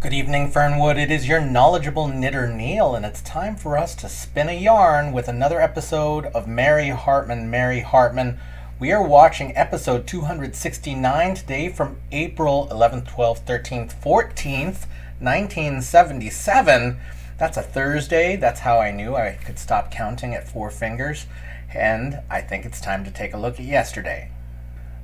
Good evening, Fernwood. It is your knowledgeable knitter Neil, and it's time for us to spin a yarn with another episode of Mary Hartman, Mary Hartman. We are watching episode 269 today from April 11th, 12th, 13th, 14th, 1977. That's a Thursday. That's how I knew I could stop counting at four fingers. And I think it's time to take a look at yesterday.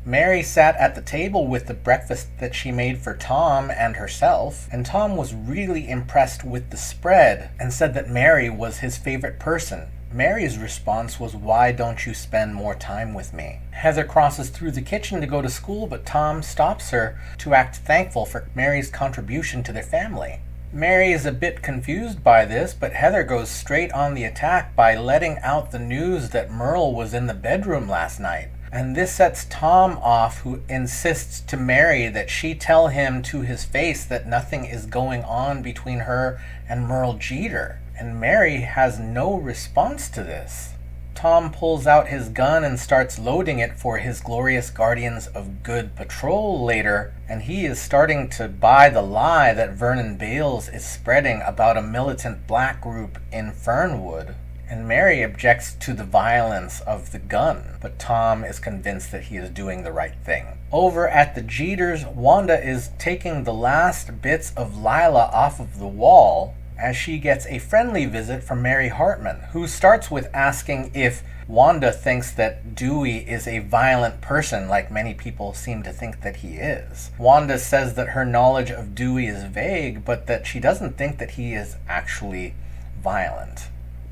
Mary sat at the table with the breakfast that she made for Tom and herself, and Tom was really impressed with the spread and said that Mary was his favorite person. Mary's response was, "Why don't you spend more time with me?" Heather crosses through the kitchen to go to school, but Tom stops her to act thankful for Mary's contribution to their family. Mary is a bit confused by this, but Heather goes straight on the attack by letting out the news that Merle was in the bedroom last night. And this sets Tom off, who insists to Mary that she tell him to his face that nothing is going on between her and Merle Jeter. And Mary has no response to this. Tom pulls out his gun and starts loading it for his Glorious Guardians of Good patrol later, and he is starting to buy the lie that Vernon Bales is spreading about a militant black group in Fernwood. And Mary objects to the violence of the gun, but Tom is convinced that he is doing the right thing. Over at the Jeters, Wanda is taking the last bits of Lila off of the wall as she gets a friendly visit from Mary Hartman, who starts with asking if Wanda thinks that Dewey is a violent person like many people seem to think that he is. Wanda says that her knowledge of Dewey is vague, but that she doesn't think that he is actually violent.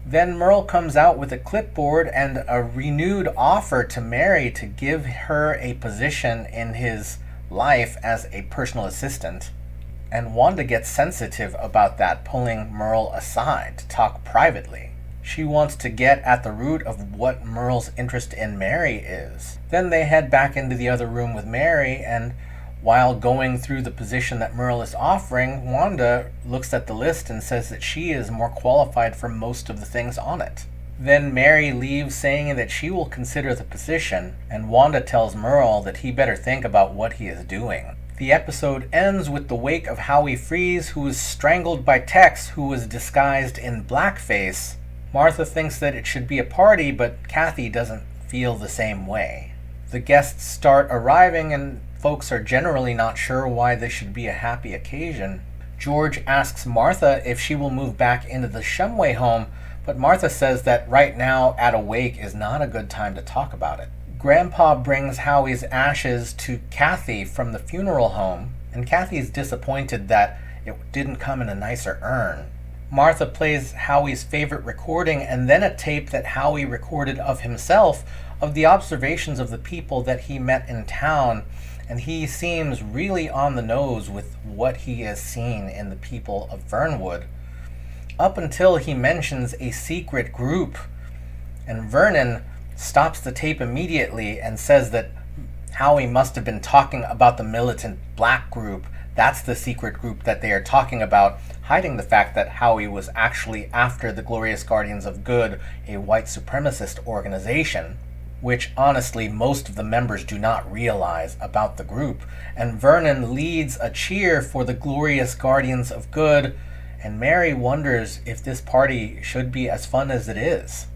Then Merle comes out with a clipboard and a renewed offer to Mary to give her a position in his life as a personal assistant. And Wanda gets sensitive about that, pulling Merle aside to talk privately. She wants to get at the root of what Merle's interest in Mary is. Then they head back into the other room with Mary, and while going through the position that Merle is offering, Wanda looks at the list and says that she is more qualified for most of the things on it. Then Mary leaves saying that she will consider the position, and Wanda tells Merle that he better think about what he is doing. The episode ends with the wake of Howie Freeze, who is strangled by Tex, who was disguised in blackface. Martha thinks that it should be a party, but Kathy doesn't feel the same way. The guests start arriving, and folks are generally not sure why this should be a happy occasion. George asks Martha if she will move back into the Shumway home, but Martha says that right now at a wake is not a good time to talk about it. Grandpa brings Howie's ashes to Kathy from the funeral home, and Kathy's disappointed that it didn't come in a nicer urn. Martha plays Howie's favorite recording and then a tape that Howie recorded of himself of the observations of the people that he met in town, and he seems really on the nose with what he has seen in the people of Fernwood, up until he mentions a secret group, and Vernon stops the tape immediately and says that Howie must have been talking about the militant black group. That's the secret group that they are talking about, hiding the fact that Howie was actually after the Glorious Guardians of Good, a white supremacist organization, which honestly most of the members do not realize about the group. And Vernon leads a cheer for the Glorious Guardians of Good, and Mary wonders if this party should be as fun as it is.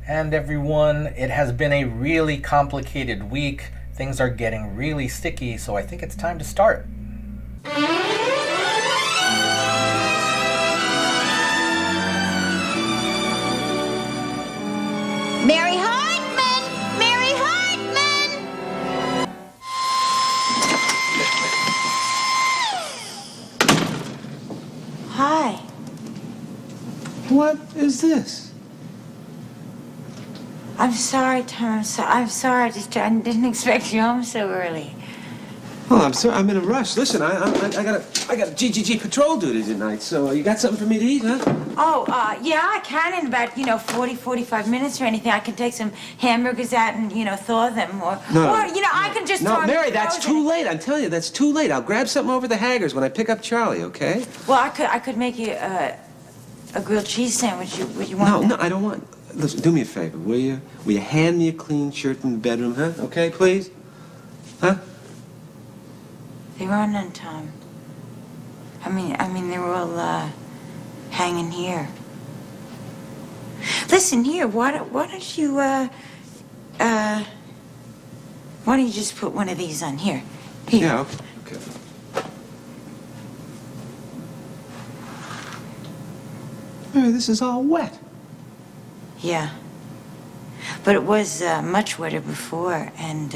And everyone, it has been a really complicated week. Things are getting really sticky, so I think it's time to start. Mary Hartman! Mary Hartman! Hi. What is this? I'm sorry, Tom. I'm sorry. I didn't expect you home so early. Well, I'm sorry. I'm in a rush. Listen, I got a GGG patrol duty tonight. So you got something for me to eat, huh? Oh, yeah, I can in about, 45 minutes or anything. I can take some hamburgers out and, thaw them. Or, I can just throw No, them Mary, that's frozen. too late. I'm telling you, that's too late. I'll grab something over the Haggers when I pick up Charlie, okay? Well, I could make you a grilled cheese sandwich. Would you want No, that? I don't want... Listen, do me a favor, will you? Will you hand me a clean shirt from the bedroom, huh? Okay, please? Huh? There are none, Tom. I mean, they were all hanging here. Listen here, why don't you just put one of these on here? Here. Yeah, okay. Mary, this is all wet. Yeah. But it was much wetter before, and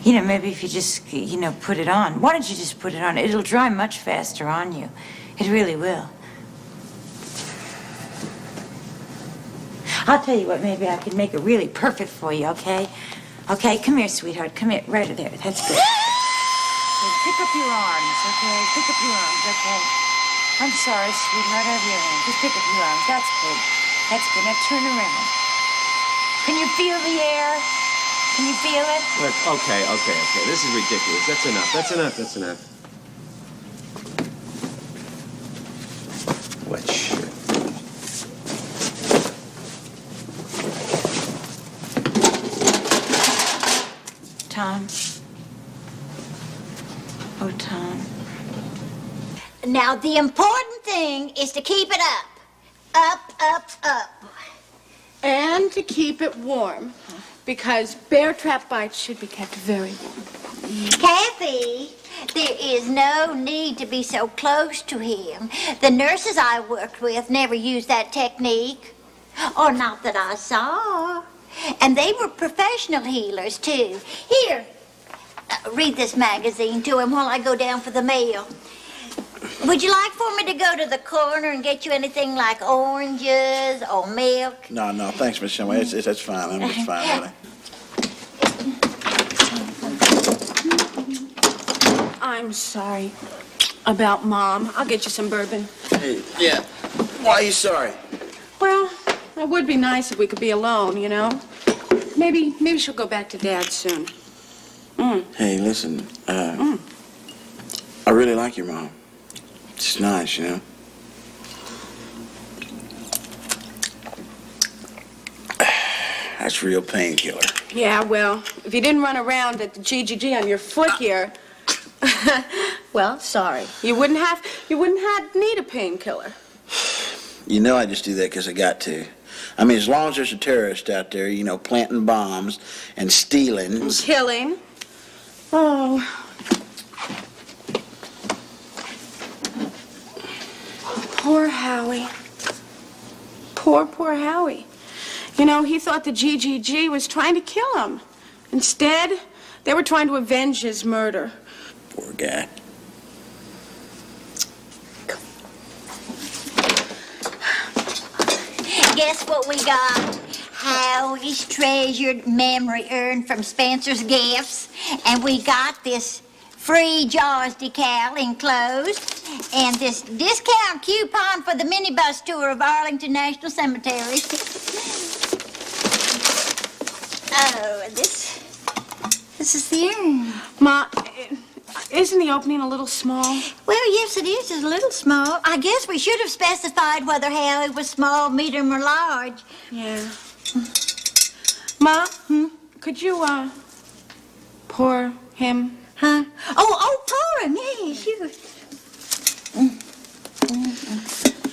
maybe if you just put it on. Why don't you just put it on? It'll dry much faster on you. It really will. I'll tell you what, maybe I can make it really perfect for you, okay? Okay, come here, sweetheart. Come here, right there. That's good. Okay, pick up your arms, okay? Pick up your arms, okay? I'm sorry, sweetheart. I have your arms. Just pick up your arms. That's good. That's good. Now turn around. Can you feel the air? Can you feel it? Look, okay. This is ridiculous. That's enough. Wet shit. Tom. Oh, Tom. Now, the important thing is to keep it up. Up. And to keep it warm, because bear trap bites should be kept very warm. Kathy, there is no need to be so close to him. The nurses I worked with never used that technique. Or not that I saw. And they were professional healers, too. Here, read this magazine to him while I go down for the mail. Would you like for me to go to the corner and get you anything like oranges or milk? No, thanks, Miss Shumway. It's fine. It's fine, really. I'm sorry about Mom. I'll get you some bourbon. Hey, yeah. Why are you sorry? Well, it would be nice if we could be alone, you know? Maybe she'll go back to Dad soon. Hey, listen. I really like your mom. It's nice, you know. That's real painkiller. Yeah, well, if you didn't run around at the GGG on your foot here, well, sorry. You wouldn't need a painkiller. You know I just do that because I got to. I mean, as long as there's a terrorist out there, planting bombs and stealing. Killing. Oh. Poor Howie. Poor Howie. He thought the GGG was trying to kill him. Instead, they were trying to avenge his murder. Poor guy. Guess what we got? Howie's treasured memory earned from Spencer's gifts. And we got this free Jaws decal enclosed and this discount coupon for the minibus tour of Arlington National Cemetery. Oh, this is the urn. Ma, isn't the opening a little small? Well, yes, it is. It's a little small. I guess we should have specified whether Howie was small, medium, or large. Yeah. Ma, could you, pour him? Huh? Oh, pour him. Yeah, sure.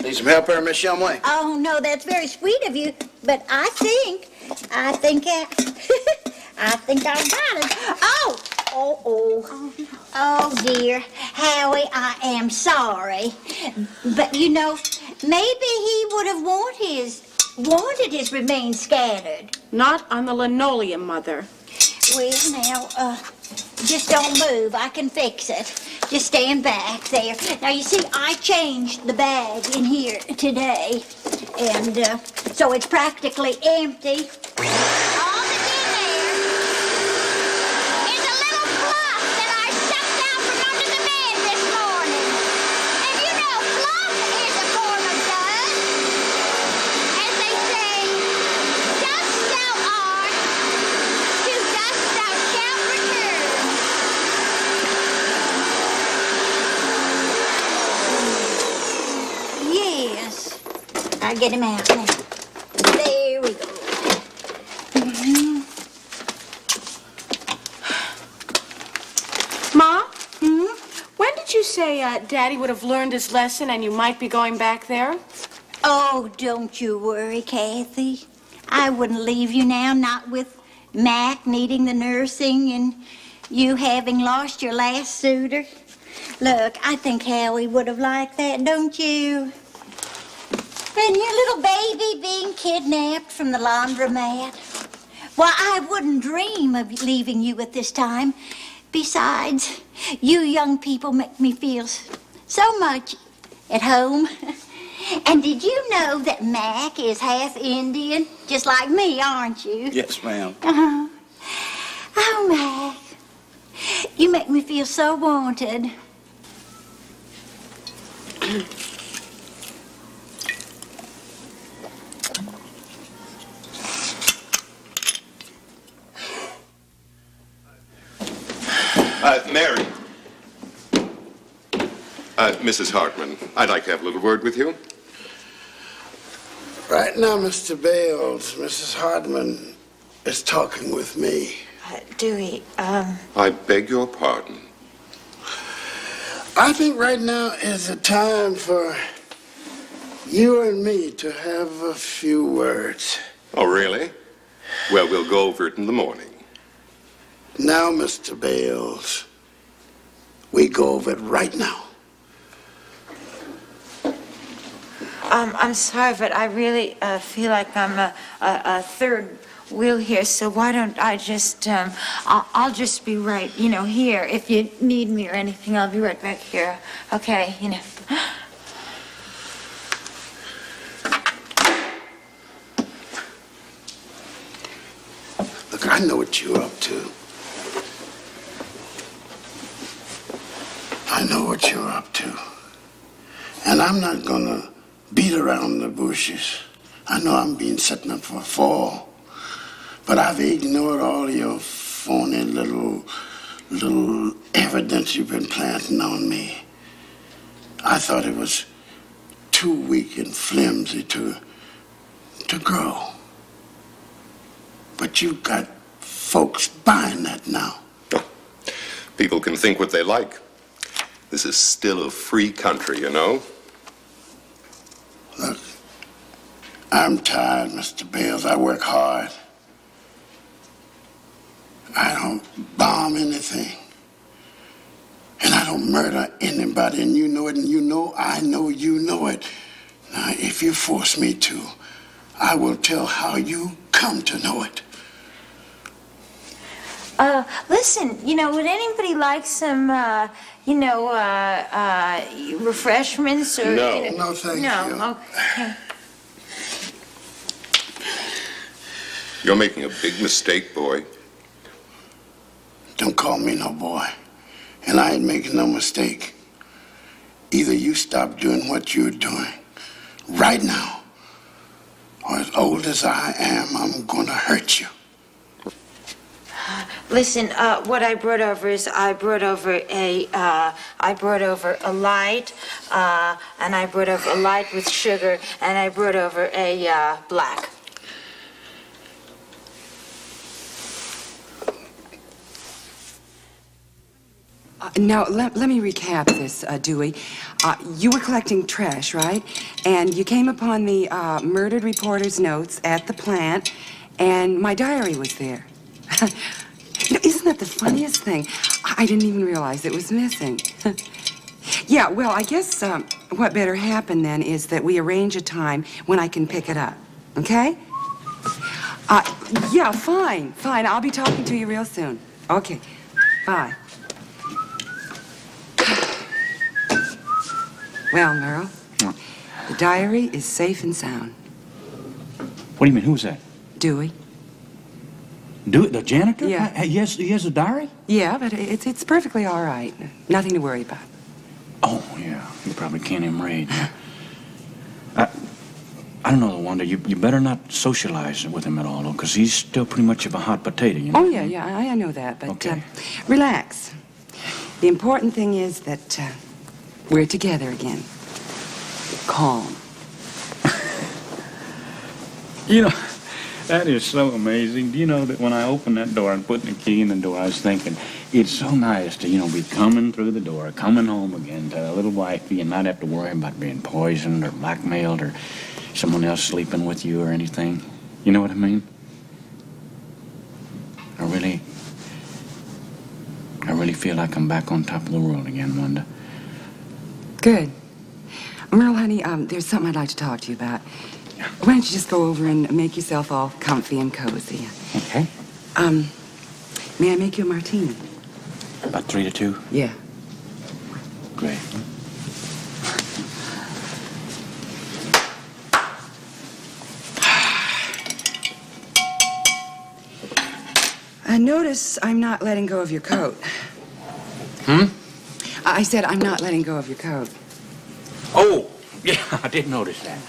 Need some help here, Miss Shumway? Oh, no, that's very sweet of you. But I think I think I got it. Oh, dear. Howie, I am sorry. But, maybe he would have wanted his remains scattered. Not on the linoleum, Mother. Well, now, just don't move. I can fix it. Just stand back there. Now, you see, I changed the bag in here today. And, so it's practically empty. All that's in there is a little fluff that I sucked out from under the bed this morning. And fluff is a form of dust. As they say, dust thou art, to dust thou shalt return. Yes. I'll get him out now. There we go. Ma? When did you say say Daddy would have learned his lesson and you might be going back there? Oh, don't you worry, Kathy. I wouldn't leave you now, not with Mac needing the nursing and you having lost your last suitor. Look, I think Howie would have liked that, don't you? And your little baby being kidnapped from the laundromat. Why, I wouldn't dream of leaving you at this time. Besides, you young people make me feel so much at home. And did you know that Mac is half Indian? Just like me, aren't you? Yes, ma'am. Uh-huh. Oh, Mac, you make me feel so wanted. Mary. Mrs. Hartman, I'd like to have a little word with you. Right now, Mr. Bales, Mrs. Hartman is talking with me. Dewey, I beg your pardon. I think right now is the time for you and me to have a few words. Oh, really? Well, we'll go over it in the morning. Now, Mr. Bales, we go over it right now. I'm sorry, but I really feel like I'm a third wheel here, so why don't I just, I'll just be right, here. If you need me or anything, I'll be right back here. Okay, Look, I know what you're up to. I know what you're up to. And I'm not gonna beat around the bushes. I know I'm being set up for a fall. But I've ignored all your phony little evidence you've been planting on me. I thought it was too weak and flimsy to grow. But you've got folks buying that now. People can think what they like. This is still a free country, you know? Look, I'm tired, Mr. Bales. I work hard. I don't bomb anything. And I don't murder anybody, and you know it, and you know I know you know it. Now, if you force me to, I will tell how you come to know it. Listen, would anybody like some, refreshments or... No. No, thank you. No, okay. You're making a big mistake, boy. Don't call me no boy. And I ain't making no mistake. Either you stop doing what you're doing right now, or as old as I am, I'm gonna hurt you. Listen, what I brought over is I brought over a light, and I brought over a light with sugar, and I brought over a black. Now, let me recap this, Dewey. You were collecting trash, right? And you came upon the murdered reporter's notes at the plant, and my diary was there. Isn't that the funniest thing? I didn't even realize it was missing. Yeah, well, I guess what better happen then is that we arrange a time when I can pick it up, okay? Yeah, fine. I'll be talking to you real soon. Okay, bye. Well, Merle, the diary is safe and sound. What do you mean? Who's that? Dewey? The janitor? Yeah. He has a diary? Yeah, but it's perfectly all right. Nothing to worry about. Oh, yeah. You probably can't even read. I don't know, Wanda. You better not socialize with him at all, though, because he's still pretty much of a hot potato, you know? Oh, yeah, I know that, but Okay. Relax. The important thing is that we're together again. Calm. You know, that is so amazing. Do you know that when I opened that door and put the key in the door, I was thinking, It's so nice to, be coming through the door, coming home again to a little wifey and not have to worry about being poisoned or blackmailed or someone else sleeping with you or anything. You know what I mean? I really feel like I'm back on top of the world again, Wanda. Good. Merle, honey, there's something I'd like to talk to you about. Why don't you just go over and make yourself all comfy and cozy? Okay. May I make you a martini? About 3 to 2? Yeah. Great. Notice I'm not letting go of your coat. I said I'm not letting go of your coat. Oh, yeah, I did notice that.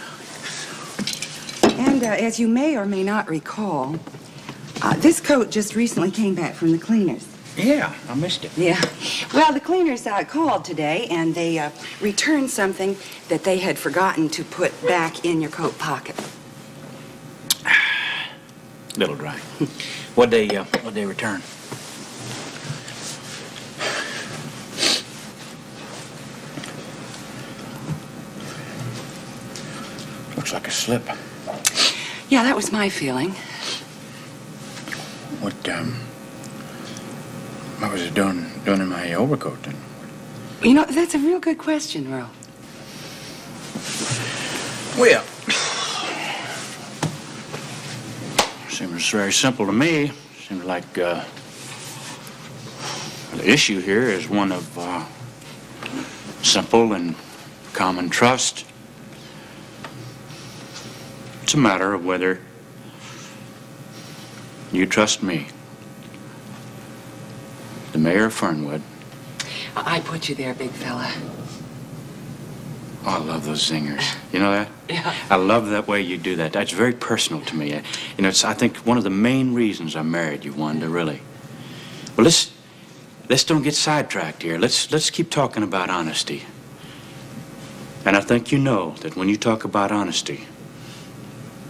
And as you may or may not recall, this coat just recently came back from the cleaners. Yeah, I missed it. Yeah. Well, the cleaners called today, and they returned something that they had forgotten to put back in your coat pocket. Little dry. What'd they return? Looks like a slip. Yeah, that was my feeling. What was it doing in my overcoat then? You know, that's a real good question, Merle. Well, seems very simple to me. Seems like the issue here is one of simple and common trust. It's a matter of whether you trust me, the mayor of Fernwood. I put you there, big fella. Oh, I love those zingers. You know that? Yeah. I love that way you do that. That's very personal to me. It's, I think, one of the main reasons I married you, Wanda, really. Well, let's don't get sidetracked here. Let's keep talking about honesty. And I think you know that when you talk about honesty,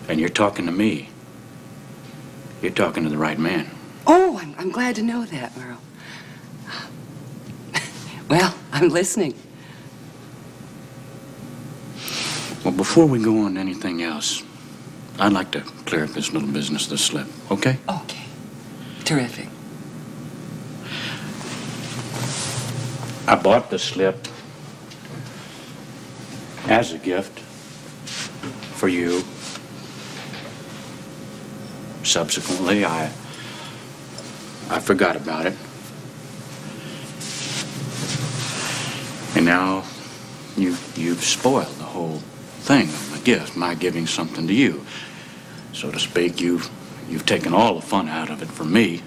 and you're talking to me, you're talking to the right man. Oh, I'm glad to know that, Merle. Well, I'm listening. Well, before we go on to anything else, I'd like to clear up this little business, this slip, okay? Okay. Terrific. I bought the slip as a gift for you. Subsequently, I forgot about it. And now you've spoiled the whole thing of the gift, my giving something to you. So to speak, you've taken all the fun out of it for me.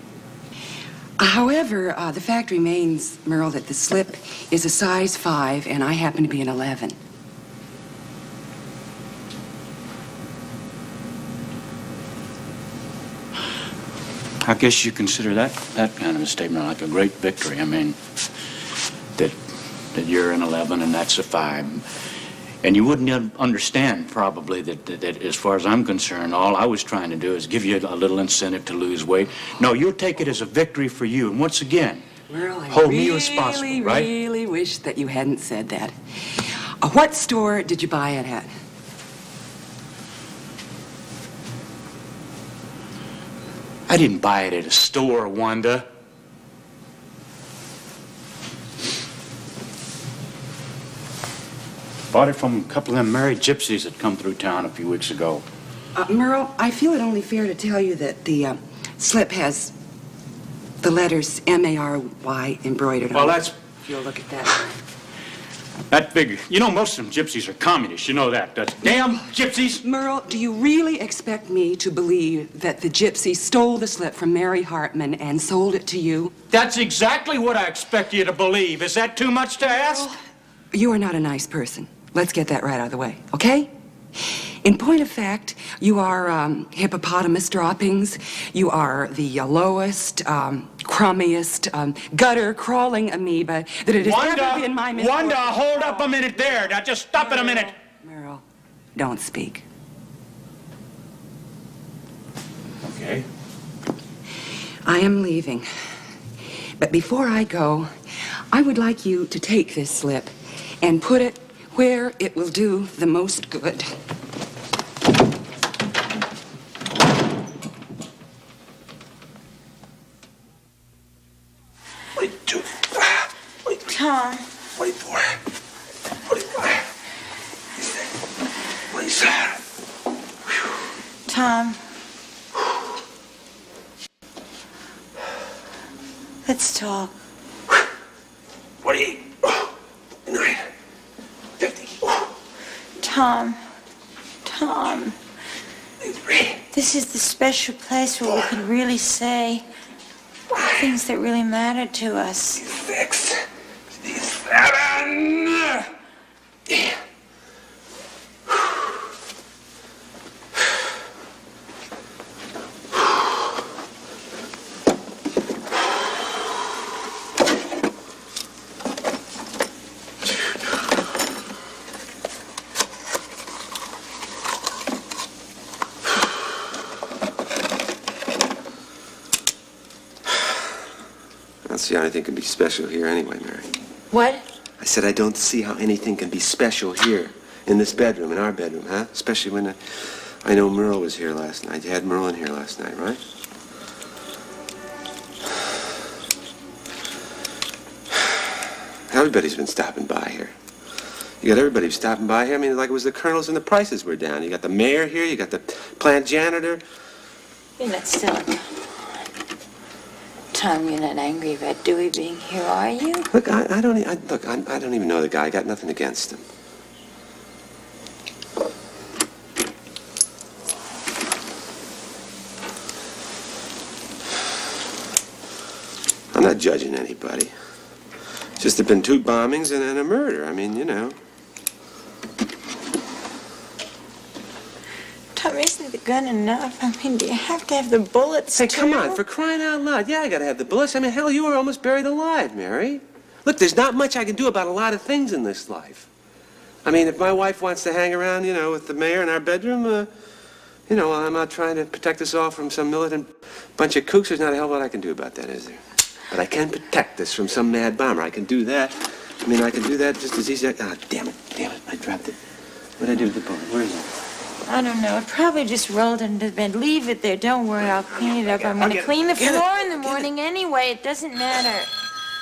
However, the fact remains, Merle, that the slip is a size 5, and I happen to be an 11. I guess you consider that kind of a statement like a great victory. I mean, that you're an 11 and that's a 5. And you wouldn't understand, probably, that as far as I'm concerned, all I was trying to do is give you a little incentive to lose weight. No, you'll take it as a victory for you. And once again, Merle, I hold me responsible, right? I really wish that you hadn't said that. What store did you buy it at? I didn't buy it at a store, Wanda. Bought it from a couple of them married gypsies that come through town a few weeks ago. Merle, I feel it only fair to tell you that the slip has the letters M-A-R-Y embroidered on it. Well, that's... If you'll look at that. That figure. You know, most of them gypsies are communists. You know that. Damn gypsies! Merle, do you really expect me to believe that the gypsy stole the slip from Mary Hartman and sold it to you? That's exactly what I expect you to believe. Is that too much to ask? You are not a nice person. Let's get that right out of the way, okay? In point of fact, you are hippopotamus droppings. You are the lowest, crummiest, gutter-crawling amoeba that it has ever been my misfortune. Wanda, hold up a minute there. Now, just stop it a minute. Merle, don't speak. Okay. I am leaving. But before I go, I would like you to take this slip and put it where it will do the most good. Tom. Wait for it. What is that? Tom. Let's talk. What do you... 9, 50. Tom. Tom. 3. This is the special place where we can really say the things that really matter to us. 6. 7. I don't see how anything can be special here anyway, Mary. What? I said I don't see how anything can be special here in this bedroom, in our bedroom, huh? Especially when I know Merle was here last night. You had Merle in here last night, right? Everybody's been stopping by here. You got everybody stopping by here. I mean, like it was the colonels and the prices were down. You got the mayor here. You got the plant janitor. You're not still. Tom, you're not angry about Dewey being here, are you? Look, I don't even know the guy. I got nothing against him. I'm not judging anybody. Just there've been 2 bombings and a murder. I mean, you know. Tom, isn't the gun enough? I mean, do you have to have the bullets, Hey, too? come on, for crying out loud. Yeah, I gotta have the bullets. I mean, hell, you were almost buried alive, Mary. Look, there's not much I can do about a lot of things in this life. I mean, if my wife wants to hang around, you know, with the mayor in our bedroom, you know, I'm not trying to protect us all from some militant bunch of kooks. There's not a hell of a lot I can do about that, is there? But I can protect us from some mad bomber. I can do that. I mean, I can do that just as easy. Ah, damn it, I dropped it. What'd I do with the bullet? Where is it? I don't know. It probably just rolled into the bed. Leave it there. Don't worry. I'll clean it up. I'm going to clean the floor in the morning anyway. It doesn't matter.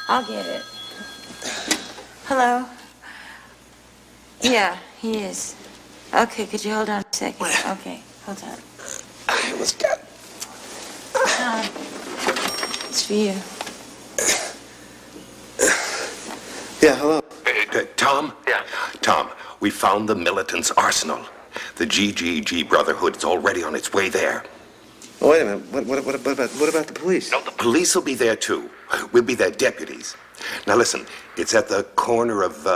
I'll get it. Hello? Yeah, he is. Okay, could you hold on a second? Okay, hold on. I almost got it. It's for you. Yeah, hello. Tom? Yeah. Tom, we found the militants' arsenal. The GGG Brotherhood is already on its way there. Oh, wait a minute. What about the police? No, the police will be there, too. We'll be their deputies. Now, listen, it's at the corner of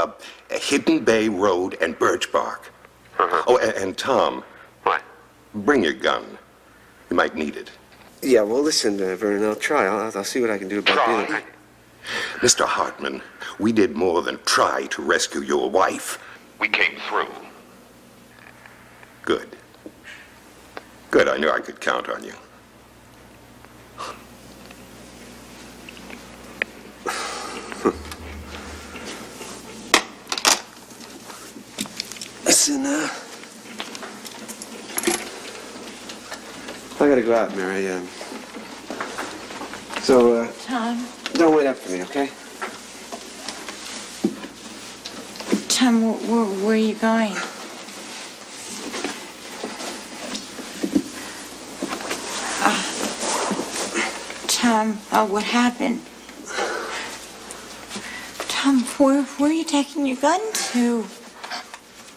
Hidden Bay Road and Birch Bark. Uh-huh. Oh, and Tom. What? Bring your gun. You might need it. Yeah, well, listen, Vernon, I'll try. I'll see what I can do about it. Mr. Hartman, we did more than try to rescue your wife. We came through. Good. Good, I knew I could count on you. Listen, I gotta go out, Mary. Tom? Don't wait up for me, okay? Tom, where are you going? Tom, what happened? Tom, where are you taking your gun to?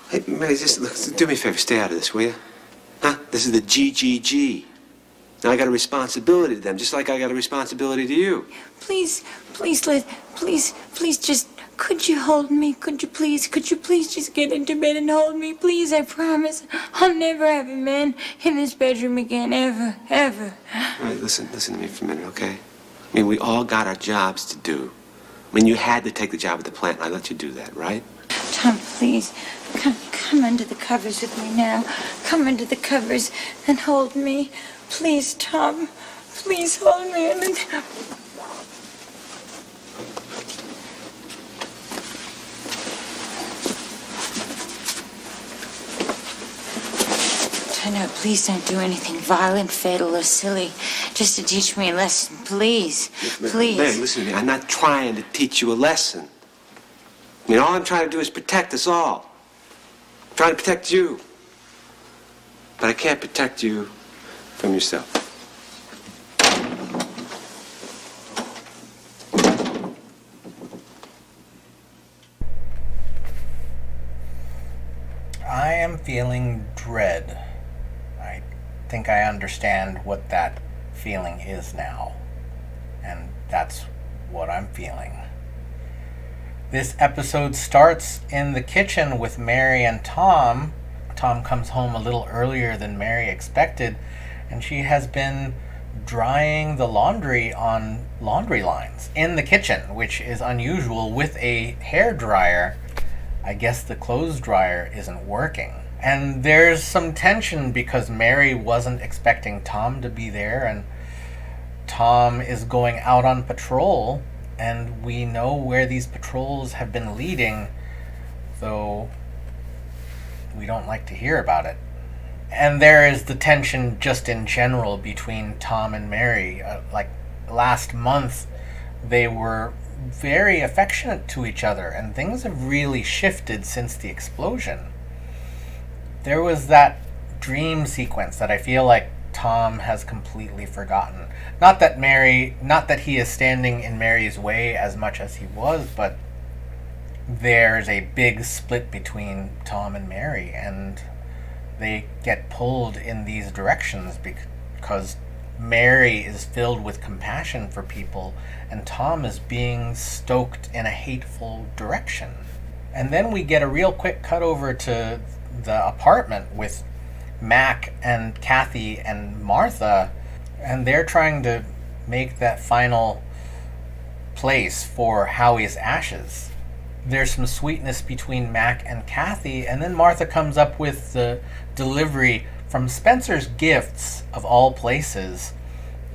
Hey, Mary, just look, do me a favor. Stay out of this, will you? Huh? This is the GGG. Now I got a responsibility to them, just like I got a responsibility to you. Please, just, could you hold me? Could you please just get into bed and hold me? Please, I promise. I'll never have a man in this bedroom again, ever. All right, listen to me for a minute, okay? I mean, we all got our jobs to do. I mean, you had to take the job at the plant, and I let you do that, right? Tom, please, come under the covers with me now. Come under the covers and hold me. Please, Tom, please hold me. I know, please don't do anything violent, fatal, or silly. Just to teach me a lesson, please. Please. Mary, listen to me. I'm not trying to teach you a lesson. I mean, all I'm trying to do is protect us all. I'm trying to protect you. But I can't protect you from yourself. I am feeling dread. I think I understand what that feeling is now. And that's what I'm feeling. This episode starts in the kitchen with Mary and Tom. Tom comes home a little earlier than Mary expected, and she has been drying the laundry on laundry lines in the kitchen, which is unusual with a hair dryer. I guess the clothes dryer isn't working. And there's some tension because Mary wasn't expecting Tom to be there, and Tom is going out on patrol, and we know where these patrols have been leading, though we don't like to hear about it. And there is the tension just in general between Tom and Mary. Like last month, they were very affectionate to each other, and things have really shifted since the explosion. There was that dream sequence that I feel like Tom has completely forgotten. Not that he is standing in Mary's way as much as he was, but there's a big split between Tom and Mary, and they get pulled in these directions because Mary is filled with compassion for people, and Tom is being stoked in a hateful direction. And then we get a real quick cut over to the apartment with Mac and Kathy and Martha, and they're trying to make that final place for Howie's ashes. There's some sweetness between Mac and Kathy, and then Martha comes up with the delivery from Spencer's Gifts, of all places.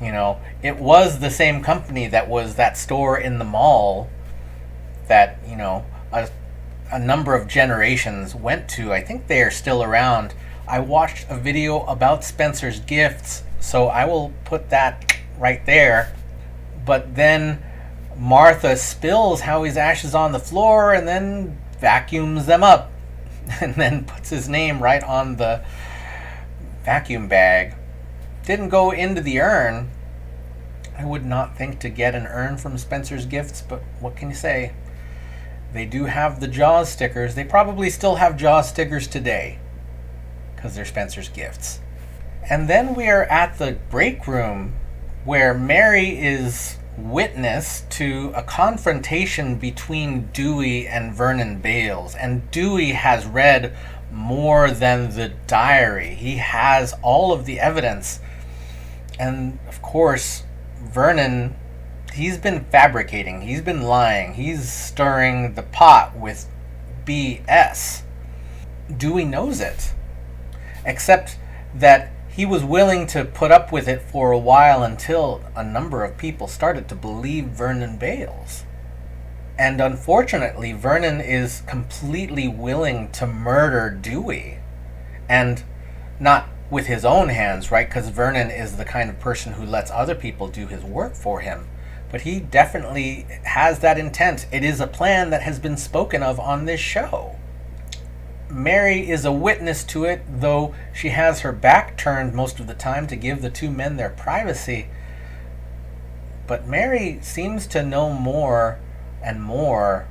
You know, it was the same company that was that store in the mall that, you know, a number of generations went to. I think they are still around. I watched a video about Spencer's Gifts, so I will put that right there. But then Martha spills Howie's ashes on the floor and then vacuums them up and then puts his name right on the vacuum bag. Didn't go into the urn. I would not think to get an urn from Spencer's Gifts, but what can you say? They do have the Jaws stickers. They probably still have Jaws stickers today because they're Spencer's Gifts. And then we are at the break room where Mary is witness to a confrontation between Dewey and Vernon Bales. And Dewey has read more than the diary. He has all of the evidence. And of course, Vernon, he's been fabricating. He's been lying. He's stirring the pot with BS. Dewey knows it. Except that he was willing to put up with it for a while until a number of people started to believe Vernon Bales. And unfortunately, Vernon is completely willing to murder Dewey. And not with his own hands, right? Because Vernon is the kind of person who lets other people do his work for him. But he definitely has that intent. It is a plan that has been spoken of on this show. Mary is a witness to it, though she has her back turned most of the time to give the two men their privacy. But Mary seems to know more and more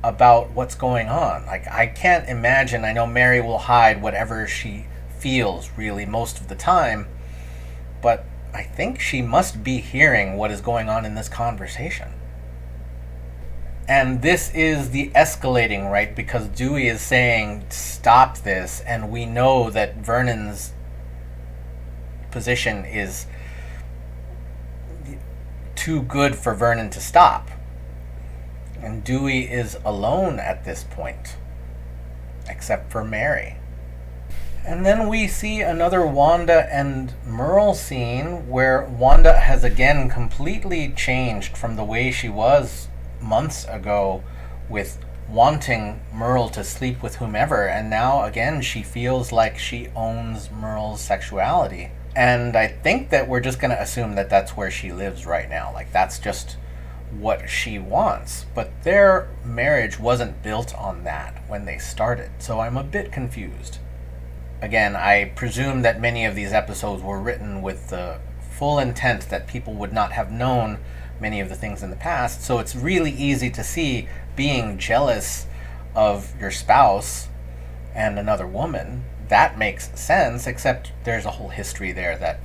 about what's going on. Like, I can't imagine, I know Mary will hide whatever she feels really most of the time, but I think she must be hearing what is going on in this conversation. And this is the escalating, right? Because Dewey is saying, stop this, and we know that Vernon's position is too good for Vernon to stop. And Dewey is alone at this point, except for Mary. And then we see another Wanda and Merle scene where Wanda has again completely changed from the way she was months ago, with wanting Merle to sleep with whomever, and now again she feels like she owns Merle's sexuality. And I think that we're just going to assume that that's where she lives right now. Like, that's just what she wants. But their marriage wasn't built on that when they started, so I'm a bit confused. Again, I presume that many of these episodes were written with the full intent that people would not have known many of the things in the past, so it's really easy to see being jealous of your spouse and another woman. That makes sense, except there's a whole history there that,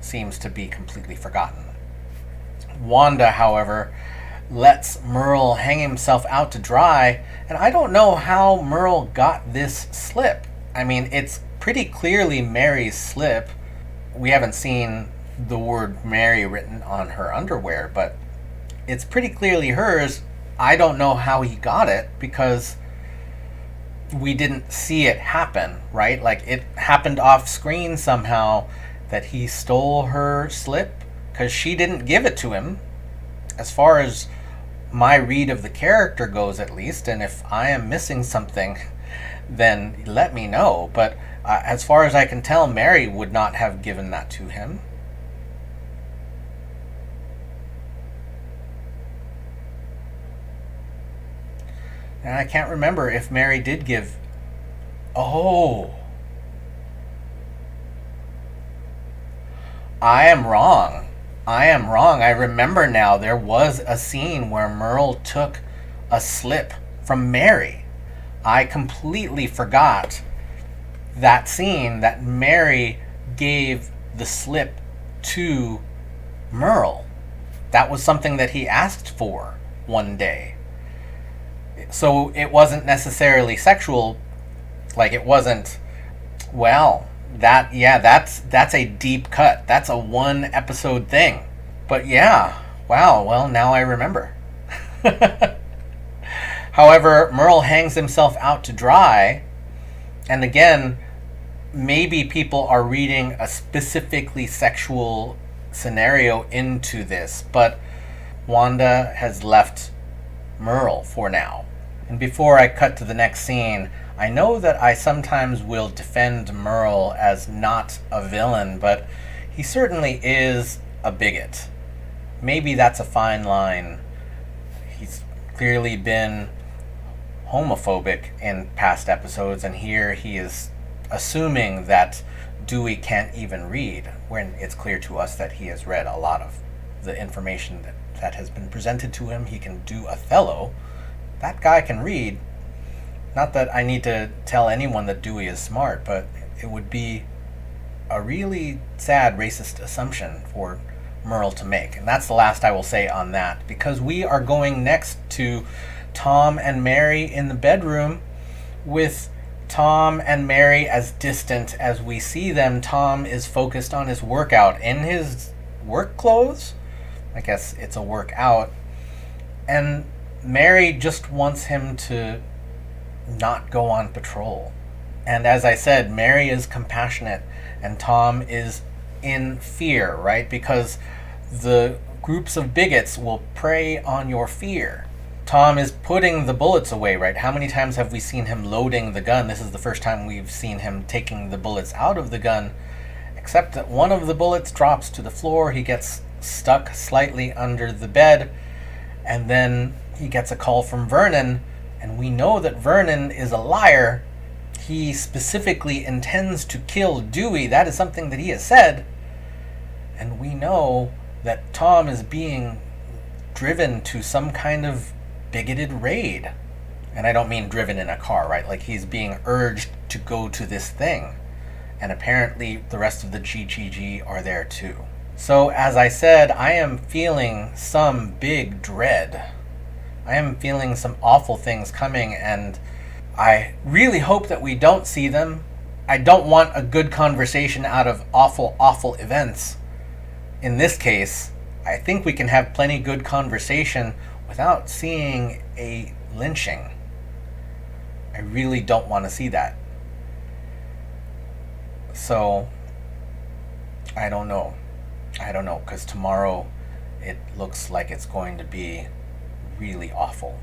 seems to be completely forgotten. Wanda, however, lets Merle hang himself out to dry, and I don't know how Merle got this slip. I mean, it's pretty clearly Mary's slip. We haven't seen the word Mary written on her underwear, but it's pretty clearly hers. I don't know how he got it because we didn't see it happen, right? Like, it happened off screen somehow that he stole her slip, because she didn't give it to him, as far as my read of the character goes, at least. And if I am missing something, then let me know. But as far as I can tell, Mary would not have given that to him. And I can't remember if Mary did give... Oh! I am wrong. I remember now, there was a scene where Merle took a slip from Mary. I completely forgot that scene, that Mary gave the slip to Merle. That was something that he asked for one day. So it wasn't necessarily sexual. Like, it wasn't, well, that's a deep cut. That's a one episode thing. But yeah, wow, well, now I remember. However, Merle hangs himself out to dry, and again, maybe people are reading a specifically sexual scenario into this, but Wanda has left Merle for now. And before I cut to the next scene, I know that I sometimes will defend Merle as not a villain, but he certainly is a bigot. Maybe that's a fine line. He's clearly been homophobic in past episodes, and here he is assuming that Dewey can't even read, when it's clear to us that he has read a lot of the information that has been presented to him. He can do Othello. That guy can read. Not that I need to tell anyone that Dewey is smart, but it would be a really sad racist assumption for Merle to make. And that's the last I will say on that, because we are going next to Tom and Mary in the bedroom, with Tom and Mary as distant as we see them. Tom is focused on his workout in his work clothes. I guess it's a workout. And Mary just wants him to not go on patrol. And as I said, Mary is compassionate and Tom is in fear, right? Because the groups of bigots will prey on your fear. Tom is putting the bullets away, right? How many times have we seen him loading the gun? This is the first time we've seen him taking the bullets out of the gun, except that one of the bullets drops to the floor. He gets stuck slightly under the bed, and then he gets a call from Vernon, and we know that Vernon is a liar. He specifically intends to kill Dewey. That is something that he has said. And we know that Tom is being driven to some kind of bigoted raid. And I don't mean driven in a car, right? Like, he's being urged to go to this thing. And apparently the rest of the GGG are there too. So as I said, I am feeling some big dread. I am feeling some awful things coming, and I really hope that we don't see them. I don't want a good conversation out of awful, awful events. In this case, I think we can have plenty good conversation without seeing a lynching. I really don't want to see that. So, I don't know, because tomorrow it looks like it's going to be really awful.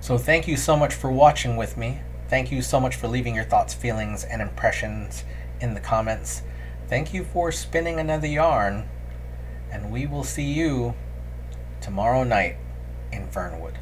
So thank you so much for watching with me. Thank you so much for leaving your thoughts, feelings, and impressions in the comments. Thank you for spinning another yarn. And we will see you tomorrow night in Fernwood.